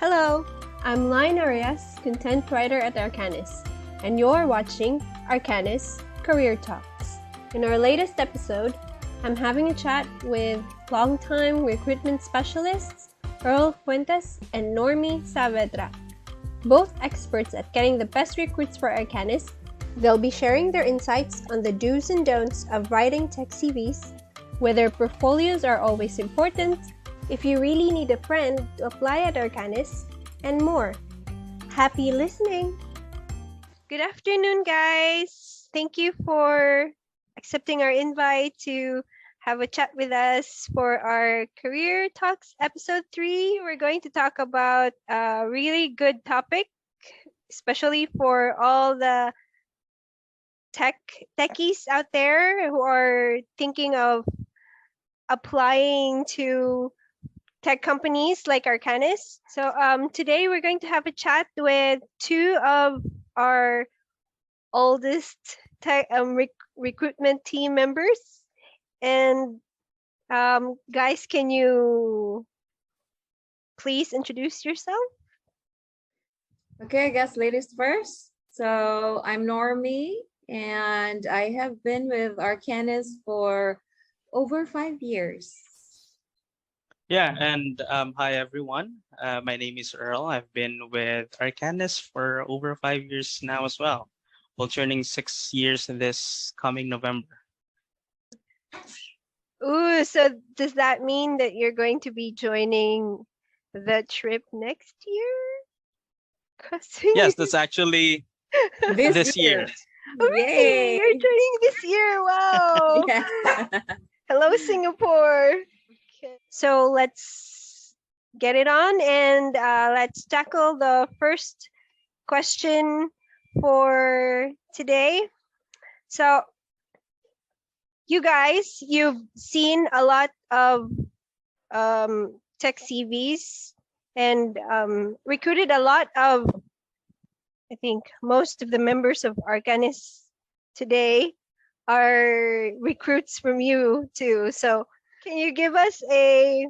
Hello, I'm Lion Arias, content writer at Arcanys, and you're watching Arcanys Career Talks. In our latest episode, I'm having a chat with longtime recruitment specialists Earl Fuentes and Normie Saavedra. Both experts at getting the best recruits for Arcanys, they'll be sharing their insights on the do's and don'ts of writing tech CVs, whether portfolios are always important, if you really need a friend to apply at Arcanys, and more. Happy listening! Good afternoon, guys! Thank you for accepting our invite to have a chat with us for our Career Talks Episode 3. We're going to talk about a really good topic, especially for all the techies out there who are thinking of applying to tech companies like Arcanys. So today we're going to have a chat with two of our oldest tech recruitment team members. And guys, can you please introduce yourself? Okay, I guess ladies first. So I'm Normie, and I have been with Arcanys for over 5 years. Yeah, and hi everyone. My name is Earl. I've been with Arcanys for over 5 years now as well. We'll turning 6 years this coming November. Ooh, so does that mean that you're going to be joining the trip next year? Yes, that's actually this year. Oh, really? You're joining this year. Wow. Yeah. Hello, Singapore. Okay. So let's get it on and let's tackle the first question for today. So you guys, you've seen a lot of tech CVs and recruited a lot of, I think most of the members of Arcanys today are recruits from you too. So can you give us a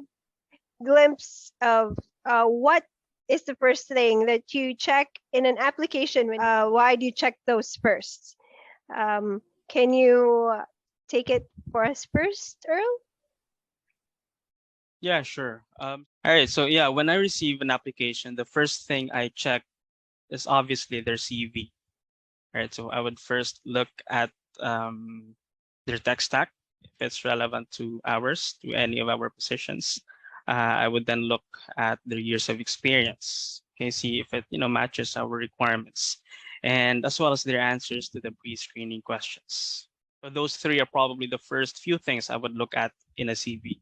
glimpse of what is the first thing that you check in an application? Why do you check those first? Can you take it for us first, Earl? Yeah, sure. All right, so yeah, when I receive an application, the first thing I check is obviously their CV. All right, so I would first look at their tech stack, if it's relevant to ours, to any of our positions. I would then look at their years of experience, okay, see if it matches our requirements, and as well as their answers to the pre-screening questions. So those three are probably the first few things I would look at in a CV.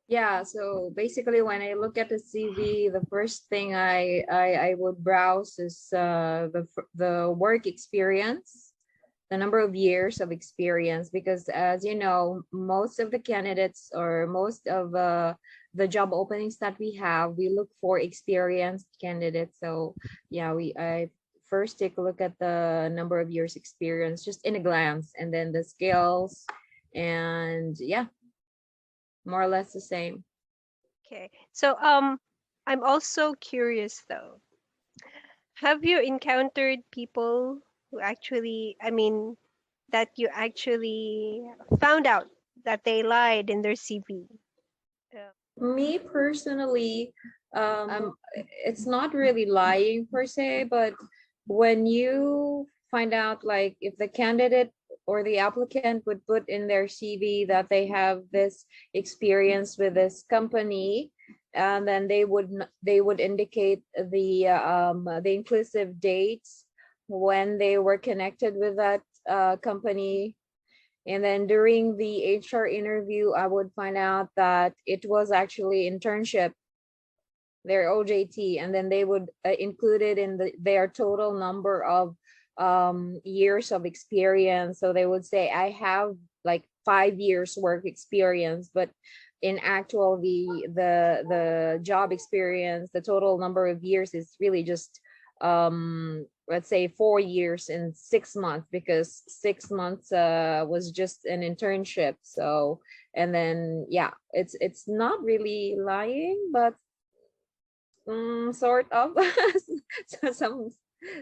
Yeah, so basically when I look at the CV, the first thing I would browse is the work experience, the number of years of experience, because as you know, most of the candidates or most of the job openings that we have, we look for experienced candidates. So yeah, I first take a look at the number of years experience just in a glance, and then the skills, and yeah, more or less the same. Okay, so I'm also curious though. Have you encountered people who actually, that you actually found out that they lied in their CV? Me personally, it's not really lying per se, but when you find out, like, if the candidate or the applicant would put in their CV that they have this experience with this company, and then they would indicate the inclusive dates when they were connected with that company. And then during the HR interview, I would find out that it was actually internship, their OJT, and then they would include it in their total number of years of experience. So they would say, I have like 5 years work experience, but in actual the job experience, the total number of years is really just let's say 4 years and 6 months, because 6 months was just an internship. So, and then yeah, it's not really lying, but Sort of. So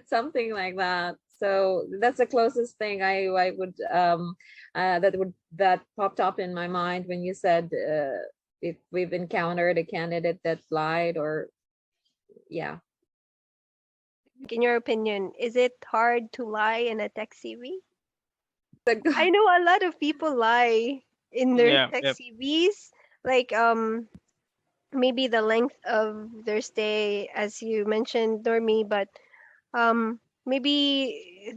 something like that. So that's the closest thing I would that popped up in my mind when you said if we've encountered a candidate that lied, or yeah. In your opinion, is it hard to lie in a tech CV? The I know a lot of people lie in their Yeah, tech yep. CVs, like maybe the length of their stay, as you mentioned, Normie, but maybe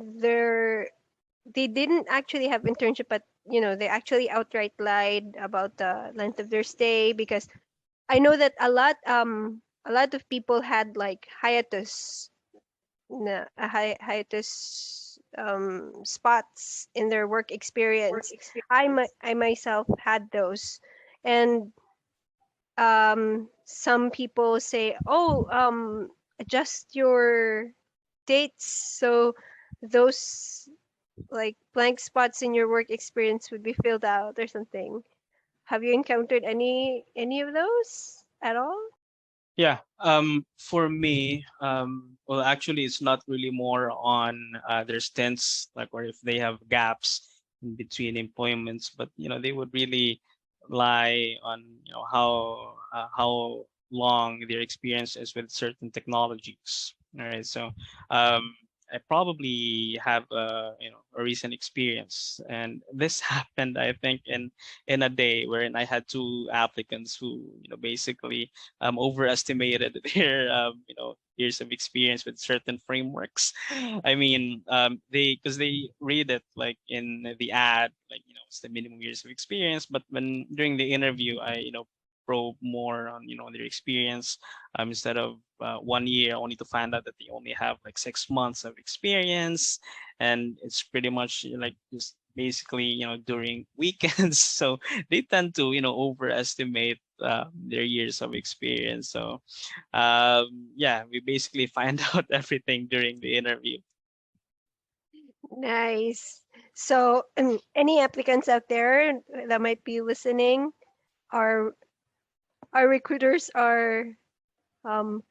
they didn't actually have internship, but they actually outright lied about the length of their stay, because I know that a lot of people had like hiatus spots in their work experience. I myself had those, and some people say, oh, adjust your dates so those like blank spots in your work experience would be filled out or something. Have you encountered any of those at all? Yeah. For me, well, actually, it's not really more on their stints, like, or if they have gaps in between employments, but they would really lie on how long their experience is with certain technologies. All right, so I probably have a recent experience, and this happened, I think, in a day wherein I had two applicants who basically overestimated their years of experience with certain frameworks. I mean, because they read it like in the ad, like it's the minimum years of experience, but when during the interview, I probe more on their experience, instead of 1 year, only to find out that they only have like 6 months of experience, and it's pretty much like just basically during weekends. So they tend to overestimate their years of experience. So yeah, we basically find out everything during the interview. Nice. So, any applicants out there that might be listening, our recruiters are um,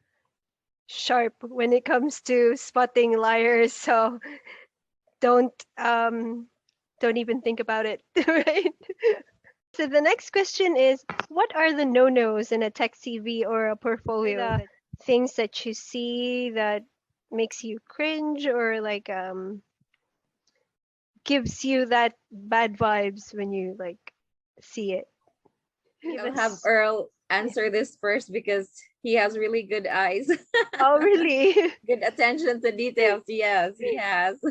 sharp when it comes to spotting liars. So don't don't even think about it, right? So the next question is, what are the no-nos in a tech CV or a portfolio? The things that you see that makes you cringe, or like gives you that bad vibes when you like see it? I'll have Earl answer this first because he has really good eyes. Oh, really? Good attention to details. Yes, he has.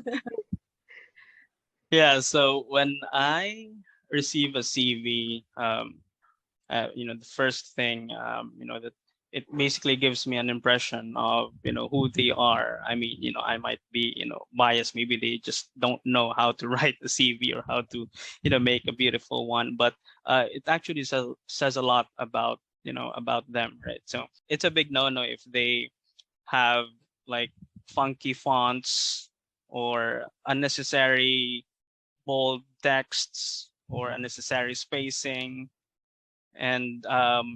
Yeah, so when I receive a CV, the first thing, that it basically gives me an impression of, who they are. I mean, I might be, biased. Maybe they just don't know how to write a CV or how to, make a beautiful one. But it actually says a lot about, about them, right? So it's a big no-no if they have like funky fonts or unnecessary bold texts or unnecessary spacing. And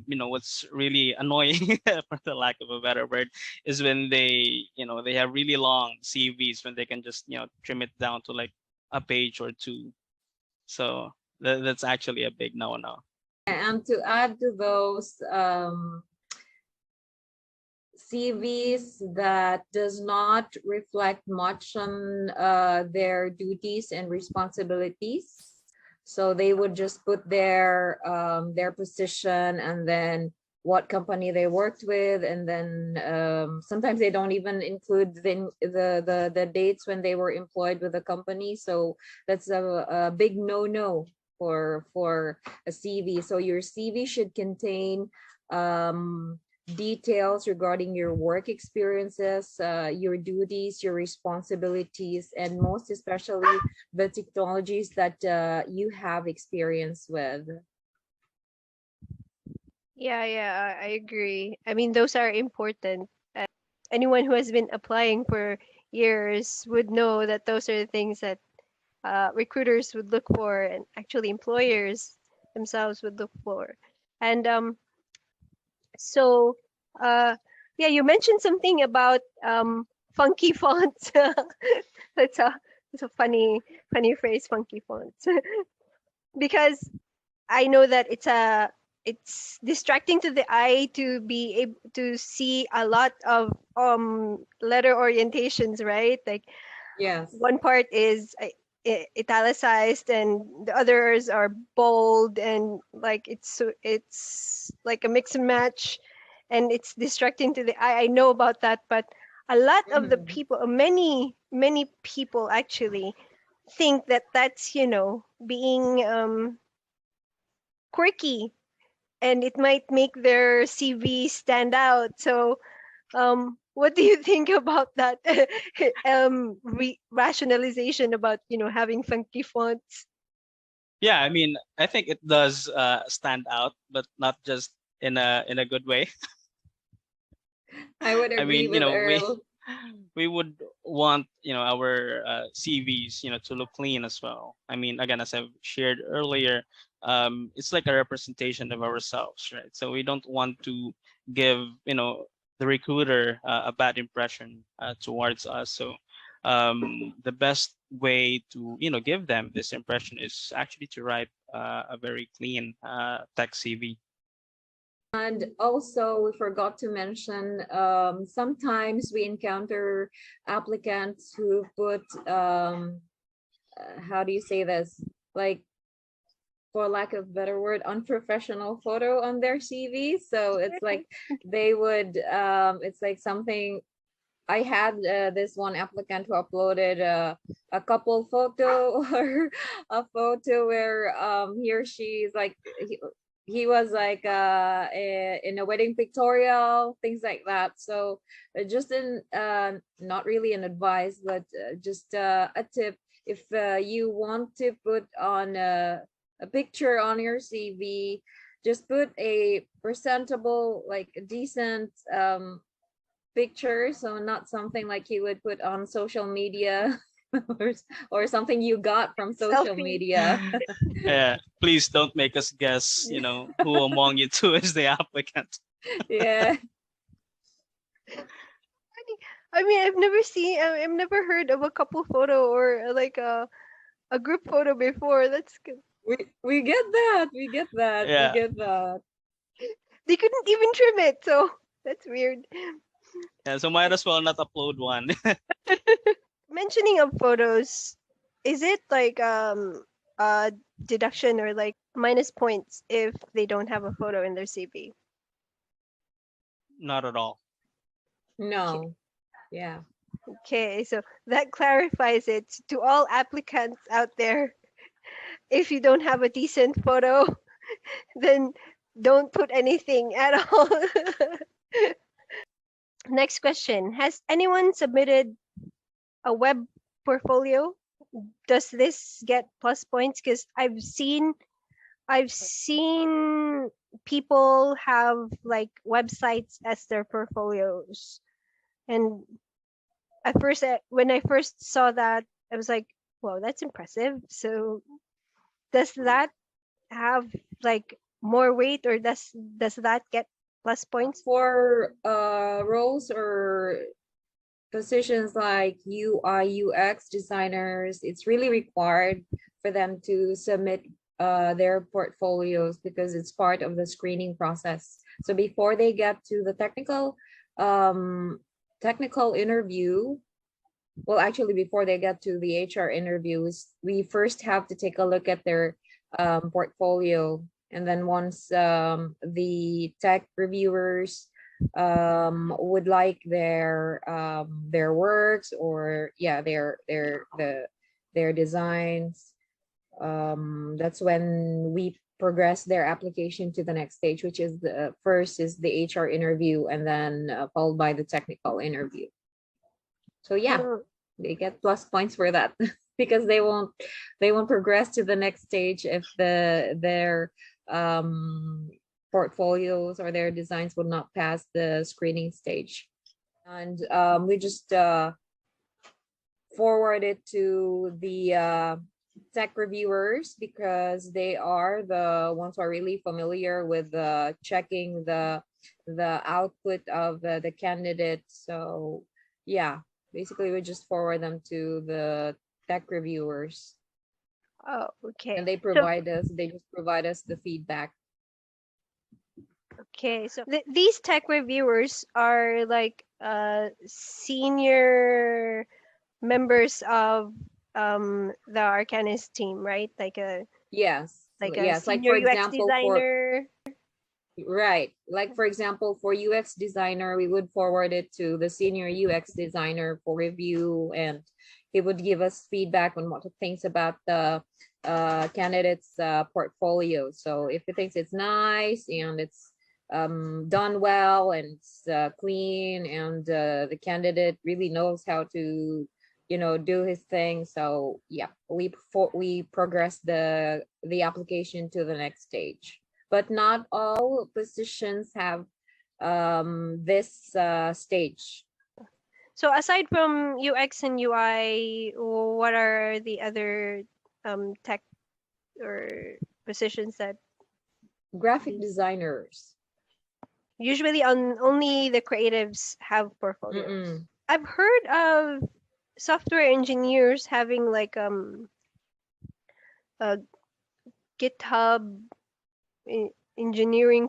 what's really annoying, for the lack of a better word, is when they have really long CVs when they can just trim it down to like a page or two. So that's actually a big no-no. And to add to those, CVs that does not reflect much on their duties and responsibilities. So they would just put their position and then what company they worked with, and then sometimes they don't even include the dates when they were employed with the company. So that's a big no-no for a CV. So your CV should contain details regarding your work experiences, your duties, your responsibilities, and most especially the technologies that you have experience with. Yeah, I agree. I mean, those are important. Anyone who has been applying for years would know that those are the things that recruiters would look for, and actually employers themselves would look for. And so, uh, Yeah, you mentioned something about funky fonts. That's a funny phrase, funky fonts. Because I know that it's distracting to the eye to be able to see a lot of letter orientations, right? Like Yes. one part is italicized and the others are bold, and like it's like a mix and match, and it's distracting to the eye. I know about that, but a lot of the Mhm. people, many people actually think that that's, being quirky, and it might make their CV stand out. So what do you think about that rationalization about, having funky fonts? Yeah, I mean, I think it does stand out, but not just in a good way. I would I agree mean, with Earl. we would want our CVs to look clean as well. I mean, again, as I've shared earlier, it's like a representation of ourselves, right? So we don't want to give the recruiter a bad impression towards us. So the best way to give them this impression is actually to write a very clean tech CV. And also, we forgot to mention, sometimes we encounter applicants who put, how do you say this? Like, for lack of a better word, unprofessional photo on their CV. So it's like they would, it's like something. I had this one applicant who uploaded a couple photo or a photo where he or she is like he was like in a wedding pictorial, things like that. So just in not really an advice, but just a tip. If you want to put on a picture on your CV, just put a presentable, like a decent picture, so not something like you would put on social media or, or something you got from social Selfie. media. Yeah, please don't make us guess, who among you two is the applicant. Yeah. I mean, I've never heard of a couple photo or like a group photo before. That's good. We get that. We get that. We Yeah, get that. They couldn't even trim it, so that's weird. yeah. So might as well not upload one. Mentioning of photos, is it like deduction or like minus points if they don't have a photo in their CV? Not at all. No. Yeah. Okay, so that clarifies it to all applicants out there. If you don't have a decent photo, then don't put anything at all. Next question. Has anyone submitted a web portfolio? Does this get plus points? Because I've seen people have like websites as their portfolios. And at first, when I first saw that, I was like, "Wow, that's impressive." So, does that have like more weight, or does that get plus points? For roles or positions like UI UX designers, it's really required for them to submit their portfolios because it's part of the screening process. So before they get to the technical interview, well, actually, before they get to the HR interviews, we first have to take a look at their portfolio. And then once the tech reviewers would like their works, or yeah, their designs, that's when we progress their application to the next stage, which is the first is the HR interview, and then followed by the technical interview. So yeah, they get plus points for that because they won't progress to the next stage if their portfolios or their designs will not pass the screening stage. And we just forward it to the tech reviewers, because they are the ones who are really familiar with checking the output of the candidate. So yeah, basically we just forward them to the tech reviewers, Oh, okay. and they So just provide us the feedback. okay, so these tech reviewers are like senior members of the Arcanys team, right? Like a Yes, yes, like senior for UX example, designer. right, like for example, for UX designer, we would forward it to the senior UX designer for review, and he would give us feedback on what he thinks about the candidate's portfolio. So if he thinks it's nice and it's done well and it's clean, and the candidate really knows how to do his thing, so yeah, we progress the application to the next stage. But not all positions have this stage. So aside from UX and UI, what are the other tech or positions that Graphic designers. usually only the creatives have portfolios? Mm-mm. I've heard of software engineers having like a GitHub engineering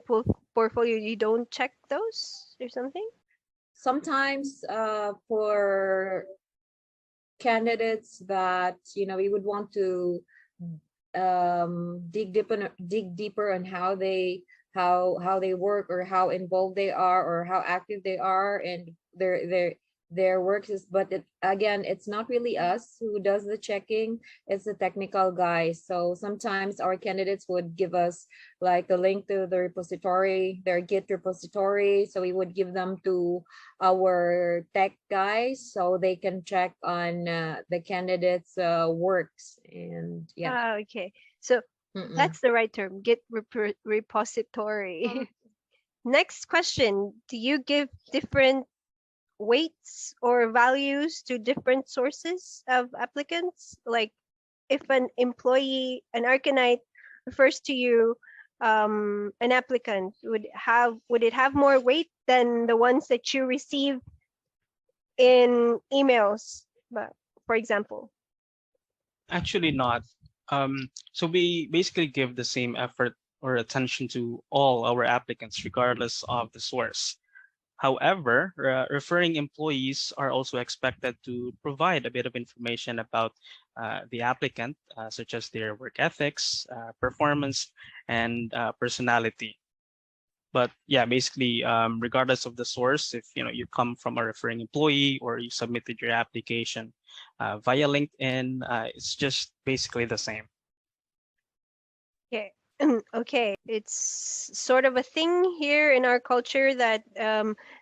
portfolio. You don't check those or something? Sometimes for candidates that we would want to dig deeper on how they work, or how involved they are, or how active they are, and their works is, but again, it's not really us who does the checking, it's the technical guys. So sometimes our candidates would give us like a link to the repository, their Git repository, so we would give them to our tech guys so they can check on the candidates works. And yeah. Ah, okay. So that's the right term, Git repository. Next question, do you give different weights or values to different sources of applicants? Like if an employee, an Arcanite refers to you, an applicant, would it have more weight than the ones that you receive in emails, for example? Actually not. So we basically give the same effort or attention to all our applicants, regardless of the source. However, referring employees are also expected to provide a bit of information about the applicant, such as their work ethics, performance, and personality. But yeah, basically, regardless of the source, if you come from a referring employee or you submitted your application via LinkedIn, it's just basically the same. Okay. Okay, it's sort of a thing here in our culture that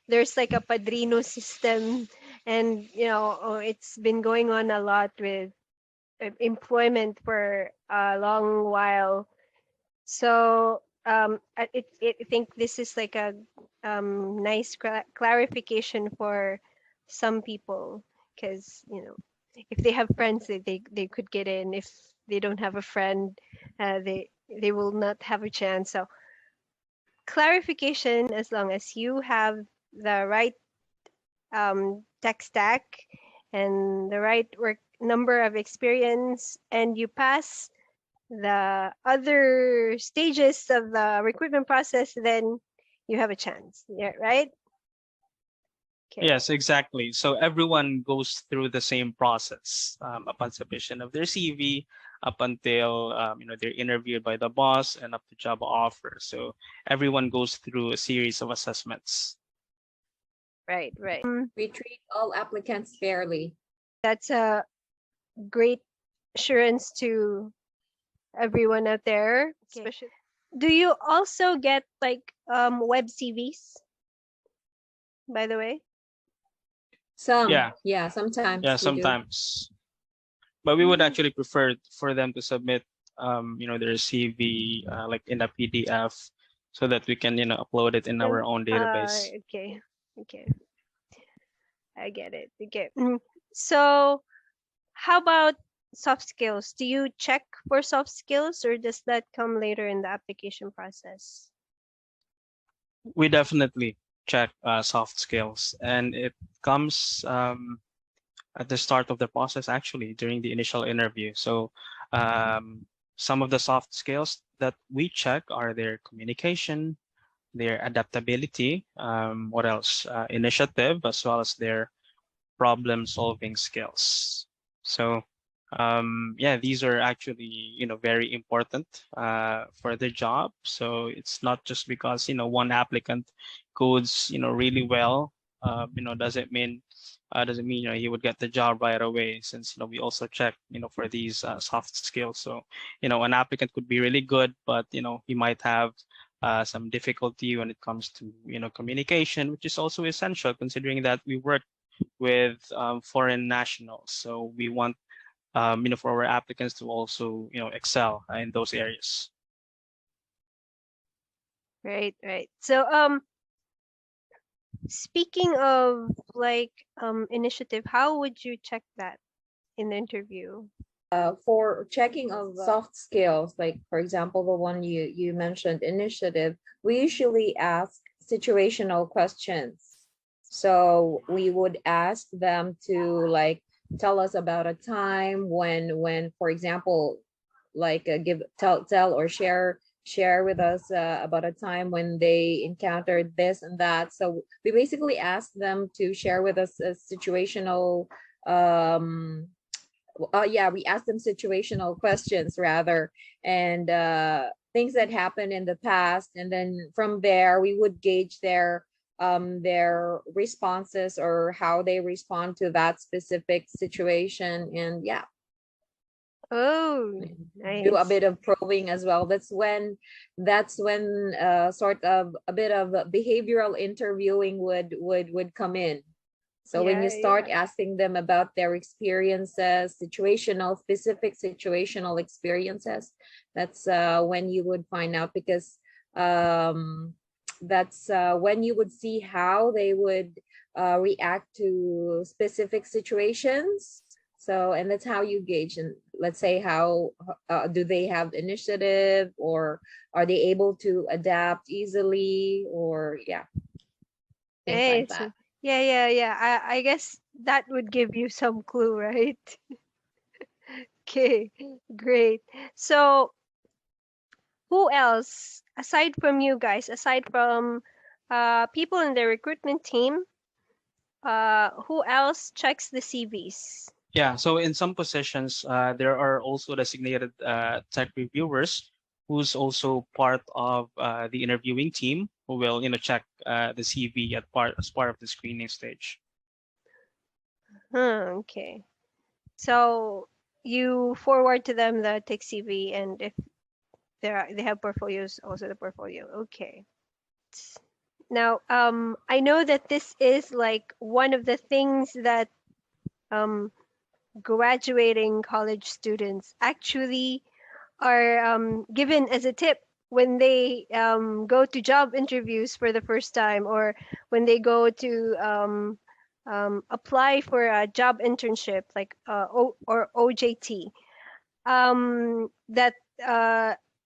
there's like a padrino system, and it's been going on a lot with employment for a long while. So I think this is like a nice clarification for some people, because if they have friends, they could get in. If they don't have a friend, they will not have a chance. So clarification, as long as you have the right tech stack and the right work number of experience, and you pass the other stages of the recruitment process, then you have a chance. Yeah, right? Okay. Yes, exactly. So everyone goes through the same process upon submission of their CV, up until they're interviewed by the boss and up to job offer. So everyone goes through a series of assessments. Right. We treat all applicants fairly. That's a great assurance to everyone out there. Okay. Do you also get like web CVs, by the way? Sometimes. Yeah, sometimes. But we would actually prefer for them to submit their CV like in a PDF, so that we can upload it in our own database. Okay. I get it. Okay. So how about soft skills, do you check for soft skills, or does that come later in the application process? We definitely check soft skills, and it comes at the start of the process, actually, during the initial interview. So some of the soft skills that we check are their communication, their adaptability, what else? Initiative, as well as their problem-solving skills. So yeah, these are actually, very important for the job. So it's not just because, one applicant codes, really well, doesn't mean, he would get the job right away, since, we also check, for these soft skills. So, an applicant could be really good, but, he might have some difficulty when it comes to, communication, which is also essential considering that we work with foreign nationals. So we want, for our applicants to also, excel in those areas. Right, right. So speaking of like initiative, how would you check that in the interview? For checking of soft skills, like for example, the one you mentioned, initiative, we usually ask situational questions. So we would ask them to like tell us about a time when for example, like tell or share with us about a time when they encountered this and that. So we basically ask them to share with us a situational yeah, we asked them situational questions rather, and things that happened in the past, and then from there we would gauge their responses or how they respond to that specific situation, and yeah, Oh, do a nice. bit of probing as well. That's when sort of a bit of behavioral interviewing would come in. So when Yeah, you start yeah. asking them about their experiences, specific situational experiences, that's when you would find out, because that's when you would see how they would react to specific situations. So, and that's how you gauge, and let's say how do they have initiative, or are they able to adapt easily, or yeah, things like Nice. that. Yeah, yeah, yeah. I guess that would give you some clue, right? Okay, great. So, who else, aside from you guys, aside from people in the recruitment team, who else checks the CVs? Yeah, so in some positions, there are also designated tech reviewers who's also part of the interviewing team, who will, check the CV as part of the screening stage. Okay. So you forward to them the tech CV, and if they have portfolios, also the portfolio. Okay. Now, I know that this is like one of the things that um, graduating college students actually are given as a tip when they go to job interviews for the first time, or when they go to apply for a job internship like or OJT. That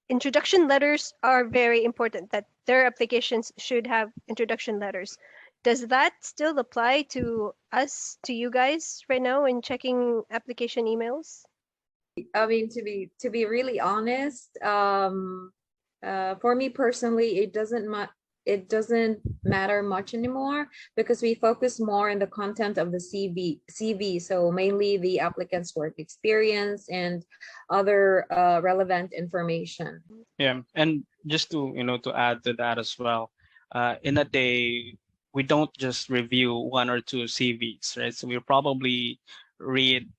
introduction letters are very important, that their applications should have introduction letters. Does that still apply to us, to you guys right now when checking application emails? I mean, to be really honest, for me personally, it doesn't matter much anymore, because we focus more on the content of the CV. So mainly the applicant's work experience and other relevant information. Yeah, and just to, to add to that as well, in a day, we don't just review one or two CVs, right? So we read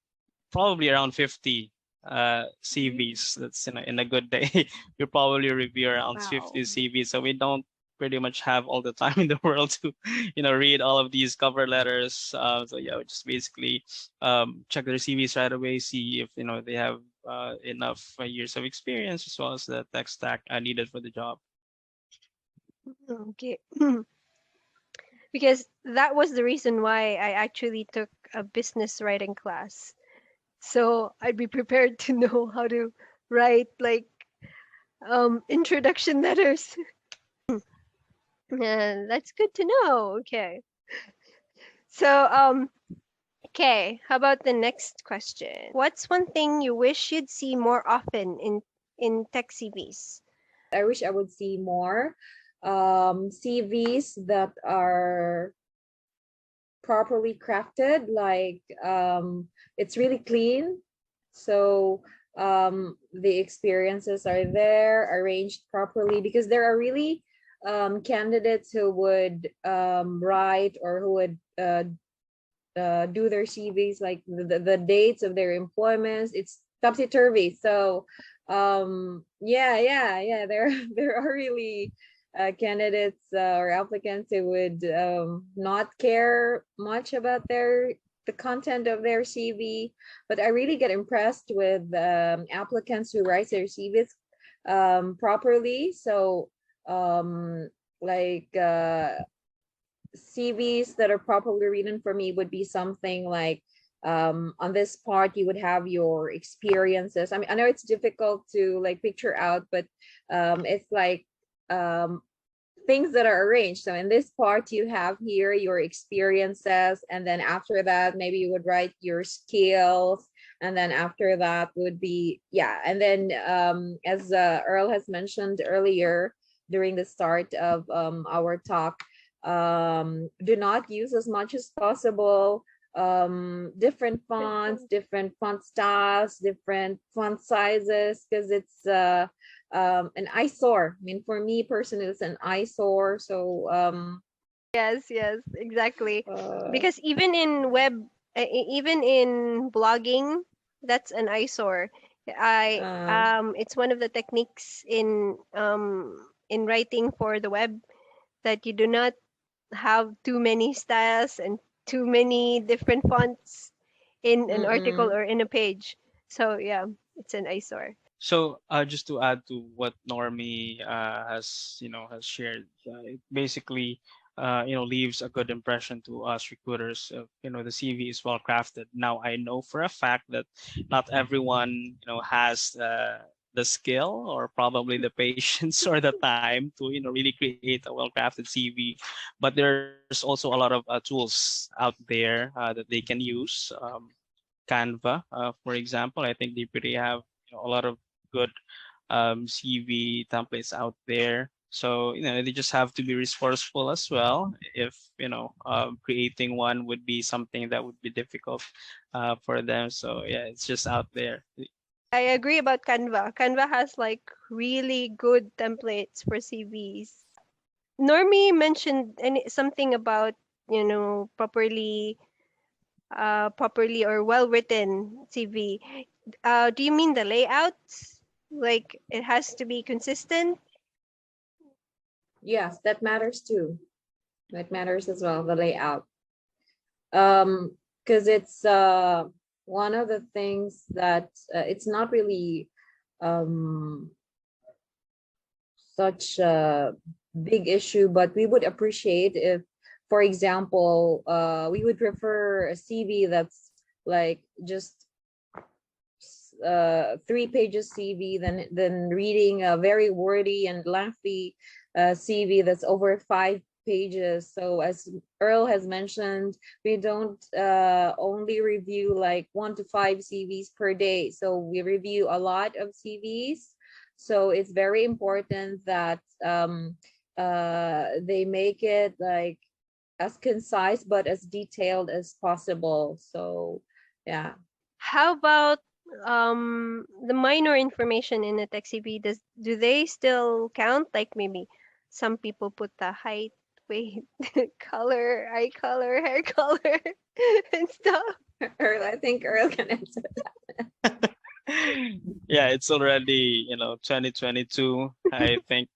probably around 50 CVs. That's in a good day. You probably review around Wow. 50 CVs. So we don't pretty much have all the time in the world to, read all of these cover letters. So yeah, we just basically check their CVs right away, see if they have enough years of experience, as well as the tech stack needed for the job. Okay. Because that was the reason why I actually took a business writing class. So I'd be prepared to know how to write like introduction letters. And that's good to know. Okay. So okay, how about the next question? What's one thing you wish you'd see more often in tech CVs? I wish I would see more CVs that are properly crafted, like it's really clean. So the experiences are there, arranged properly, because there are really candidates who would write, or who would do their CVs, like the dates of their employments. It's topsy-turvy. So yeah, there there are really candidates or applicants who would not care much about the content of their CV, but I really get impressed with applicants who write their CVs properly. So like CVs that are properly written for me would be something like, on this part you would have your experiences. I mean, I know it's difficult to like picture out, but it's like things that are arranged. So in this part you have here your experiences, and then after that maybe you would write your skills, and then after that would be, yeah, and then as Earl has mentioned earlier during the start of our talk, do not use as much as possible different fonts, different font styles, different font sizes, because it's an eyesore. I mean, for me personally, it's an eyesore. So Yes, yes, exactly. uh, Because even in web, even in blogging, that's an eyesore. I uh, it's one of the techniques in writing for the web that you do not have too many styles and too many different fonts in an article mm-mm. or in a page. So yeah, it's an eyesore. So just to add to what Normie has has shared, it basically leaves a good impression to us recruiters. The CV is well crafted. Now I know for a fact that not everyone has the skill or probably the patience or the time to really create a well crafted CV, but there's also a lot of tools out there that they can use. Canva, for example, I think they pretty have a lot of good CV templates out there. So they just have to be resourceful as well. If creating one would be something that would be difficult for them. So yeah, it's just out there. I agree about Canva. Canva has like really good templates for CVs. Normie mentioned something about properly or well written CV. Do you mean the layouts? Like it has to be consistent? Yes, that matters too. That matters as well, the layout. Because it's one of the things that it's not really um such a big issue, but we would appreciate if, for example, we would prefer a CV that's like just 3 pages CV than reading a very wordy and lengthy CV that's over 5 pages. So as Earl has mentioned, we don't only review like 1 to 5 CVs per day. So we review a lot of CVs. So it's very important that they make it like as concise but as detailed as possible. So yeah. How about the minor information in a tech CV? Do they still count? Like maybe some people put the height, weight, color, eye color, hair color, and stuff. Earl, I think Earl can answer. Yeah, it's already 2022. I think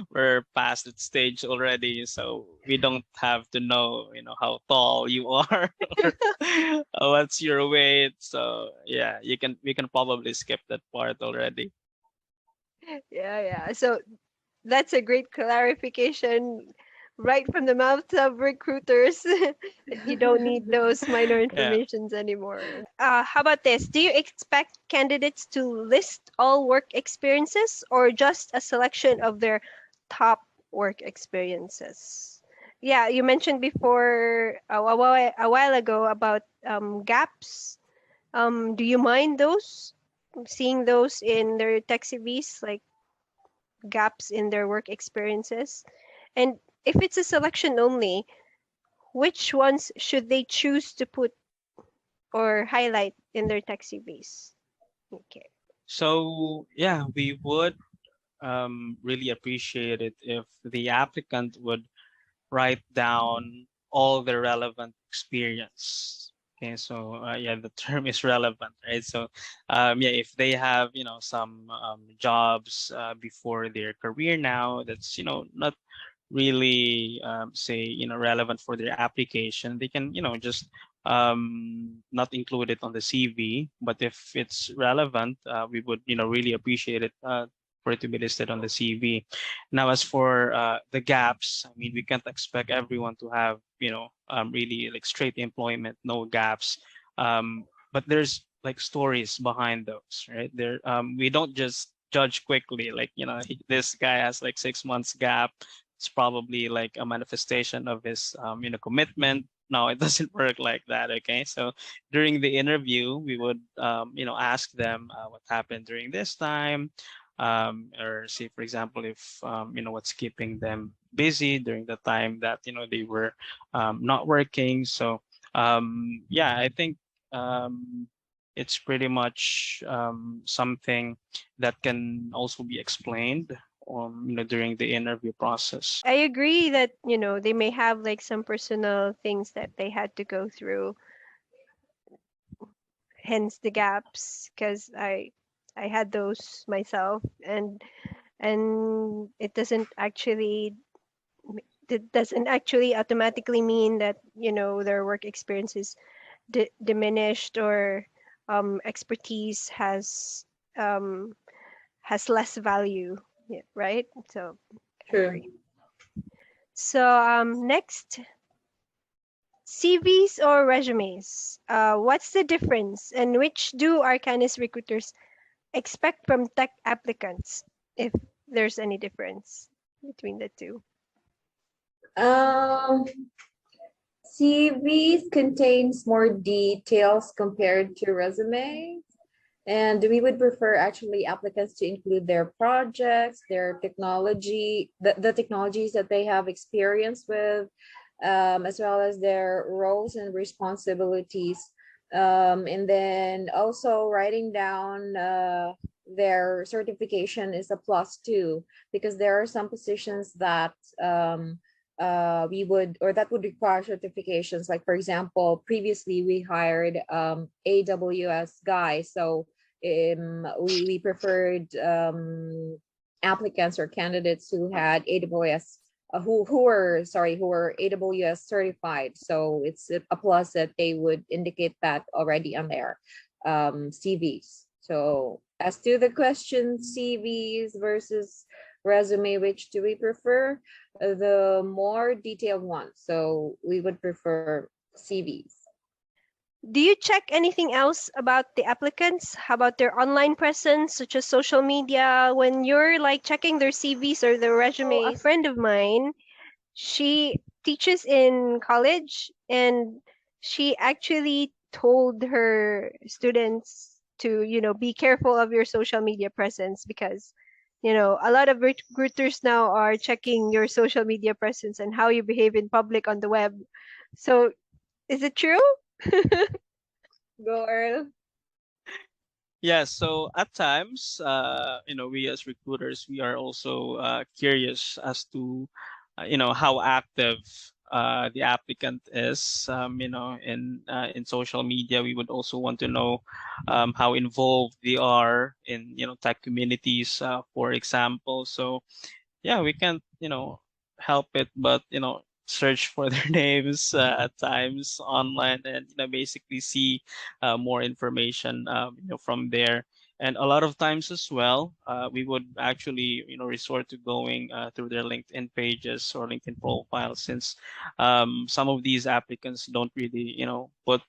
we're past that stage already, so we don't have to know how tall you are or what's your weight. So yeah, we can probably skip that part already. Yeah, yeah. So that's a great clarification. right from the mouths of recruiters that you don't need those minor Yeah. informations anymore. How about this? Do you expect candidates to list all work experiences or just a selection of their top work experiences? Yeah, you mentioned before a while ago about gaps. Do you mind those? Seeing those in their tech CVs, like gaps in their work experiences? And if it's a selection only, which ones should they choose to put or highlight in their tech CVs? Okay. So yeah, we would really appreciate it if the applicant would write down all the relevant experience. Okay, so yeah, the term is relevant, right? So yeah, if they have some jobs before their career now, that's not really say relevant for their application, they can just not include it on the CV. But if it's relevant, we would really appreciate it for it to be listed on the CV. Now, as for the gaps, I mean, we can't expect everyone to have really like straight employment, no gaps. But there's like stories behind those, right? There, we don't just judge quickly, like this guy has like 6 months gap. It's probably like a manifestation of his commitment. No, it doesn't work like that. Okay, so during the interview, we would ask them what happened during this time, or say, for example, if what's keeping them busy during the time that they were not working. So yeah, I think it's pretty much something that can also be explained during the interview process. I agree that, they may have like some personal things that they had to go through, hence the gaps, because I had those myself, and it doesn't actually automatically mean that their work experience is diminished, or expertise um, has less value, yeah, right? So I True. agree. So next, CVs or resumes. What's the difference, and which do Arcanys recruiters expect from tech applicants, if there's any difference between the two? Um, CVs contains more details compared to resume. And we would prefer actually applicants to include their projects, their technology, the technologies that they have experience with, as well as their roles and responsibilities. And then also writing down their certification is a plus too, because there are some positions that we would, or that would require certifications. Like for example, previously we hired AWS guys, so we preferred applicants or candidates who had AWS who were AWS certified. So it's a plus that they would indicate that already on their CVs. So as to the question, CVs versus resume, which do we prefer? The more detailed one. So we would prefer CVs. Do you check anything else about the applicants? How about their online presence, such as social media, when you're like checking their CVs or their resumes? A friend of mine, she teaches in college, and she actually told her students to, be careful of your social media presence, because, a lot of recruiters now are checking your social media presence and how you behave in public on the web. So, is it true? Go, Earl. Yeah, so at times, we as recruiters, we are also curious as to, how active the applicant is, in social media. We would also want to know how involved they are in, tech communities, for example. So yeah, we can't, help it, but search for their names at times online, and basically see more information from there. And a lot of times as well, we would actually, resort to going through their LinkedIn pages or LinkedIn profiles, since some of these applicants don't really, put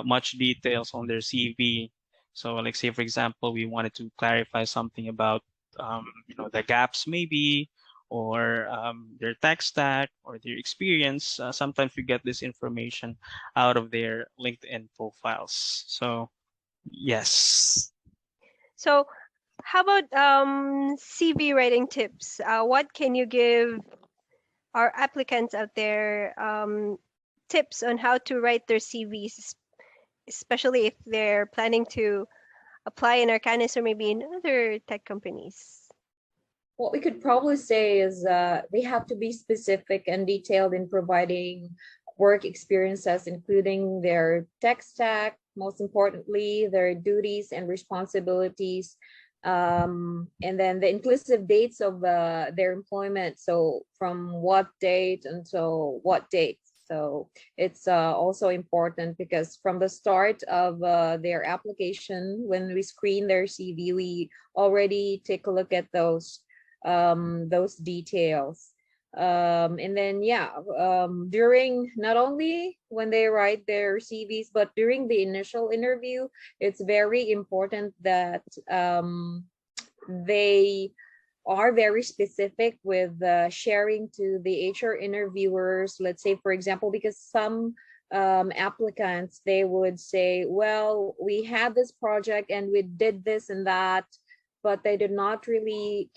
much details on their CV. So, like, say for example, we wanted to clarify something about, the gaps maybe, or their tech stack or their experience. Sometimes we get this information out of their LinkedIn profiles. So, yes. So, how about CV writing tips? What can you give our applicants out there tips on how to write their CVs, especially if they're planning to apply in Arcanys or maybe in other tech companies? What we could probably say is they have to be specific and detailed in providing work experiences, including their tech stack, most importantly, their duties and responsibilities, and then the inclusive dates of their employment. So from what date until what date. So it's also important because from the start of their application, when we screen their CV, we already take a look at those details. And then during, not only when they write their CVs, but during the initial interview, it's very important that they are very specific with sharing to the HR interviewers. Let's say, for example, because some applicants, they would say, well, we had this project and we did this and that, but they did not really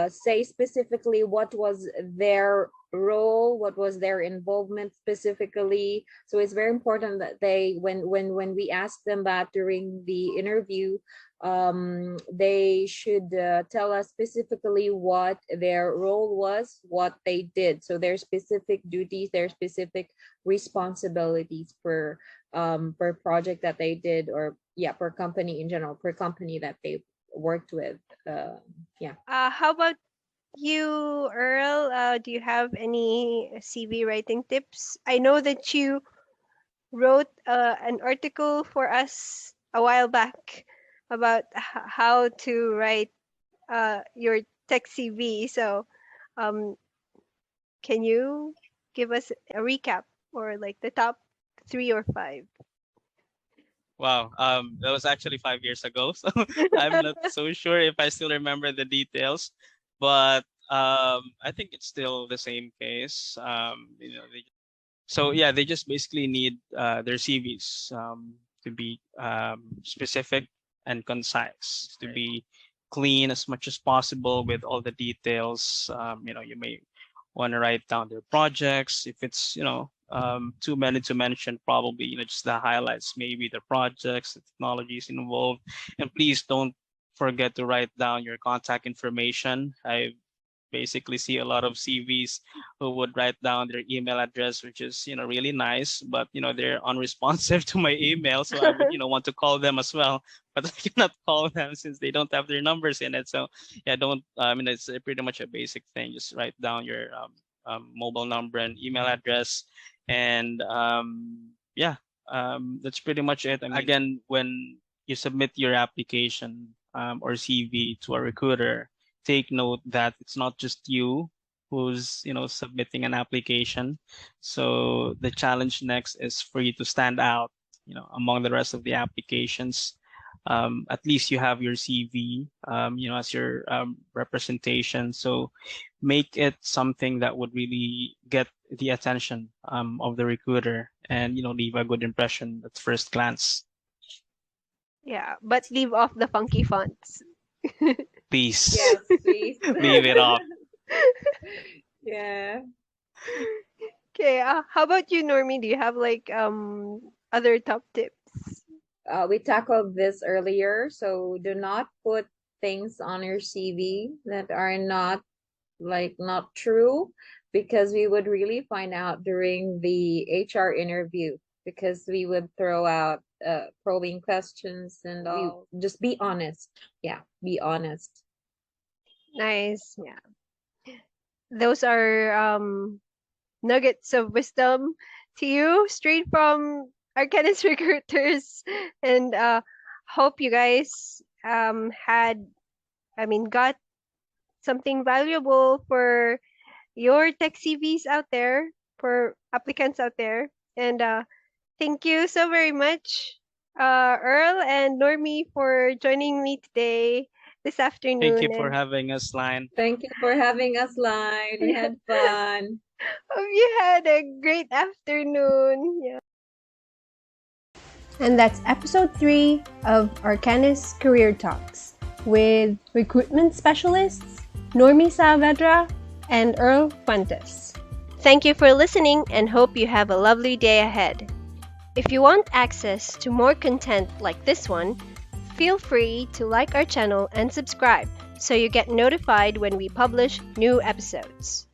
say specifically what was their role, what was their involvement specifically. So it's very important that they, when we ask them that during the interview, they should tell us specifically what their role was, what they did. So their specific duties, their specific responsibilities per project that they did, or per company in general, per company that they worked with. How about you, Earl? Do you have any CV writing tips? I know that you wrote an article for us a while back about how to write your tech CV. So, can you give us a recap, or like the top 3 or 5? Wow, that was actually 5 years ago, so I'm not so sure if I still remember the details, but I think it's still the same case. They just basically need their CVs to be specific and concise, to be clean as much as possible with all the details. You may want to write down their projects. If it's too many to mention, probably just the highlights, maybe the projects, the technologies involved. And please don't forget to write down your contact information. I basically see a lot of CVs who would write down their email address, which is really nice, but they're unresponsive to my email, so I would want to call them as well, but I cannot call them since they don't have their numbers in it. So don't it's pretty much a basic thing. Just write down your mobile number and email address, and that's pretty much it. Again, when you submit your application or CV to a recruiter, take note that it's not just you who's submitting an application. So the challenge next is for you to stand out among the rest of the applications. At least you have your CV as your representation. So make it something that would really get the attention of the recruiter, and leave a good impression at first glance. Yeah, but leave off the funky fonts. Please. Yes, please. Leave it off. Yeah. Okay, how about you, Normie? Do you have like other top tips? We tackled this earlier, so do not put things on your CV that are not true, because we would really find out during the HR interview, because we would throw out probing questions and all. Just be honest. Yeah, be honest. Nice. Yeah. Those are nuggets of wisdom to you, straight from Arcanys recruiters. And hope you guys got something valuable for your tech CVs out there, for applicants out there. And thank you so very much, Earl and Normie, for joining me today, this Thank you afternoon. for And having us, Line. Thank you for having us, Line. We had fun. hope you had a great afternoon. Yeah. And that's episode 3 of Arcanys Career Talks with recruitment specialists Normie Saavedra and Earl Fuentes. Thank you for listening and hope you have a lovely day ahead. If you want access to more content like this one, feel free to like our channel and subscribe so you get notified when we publish new episodes.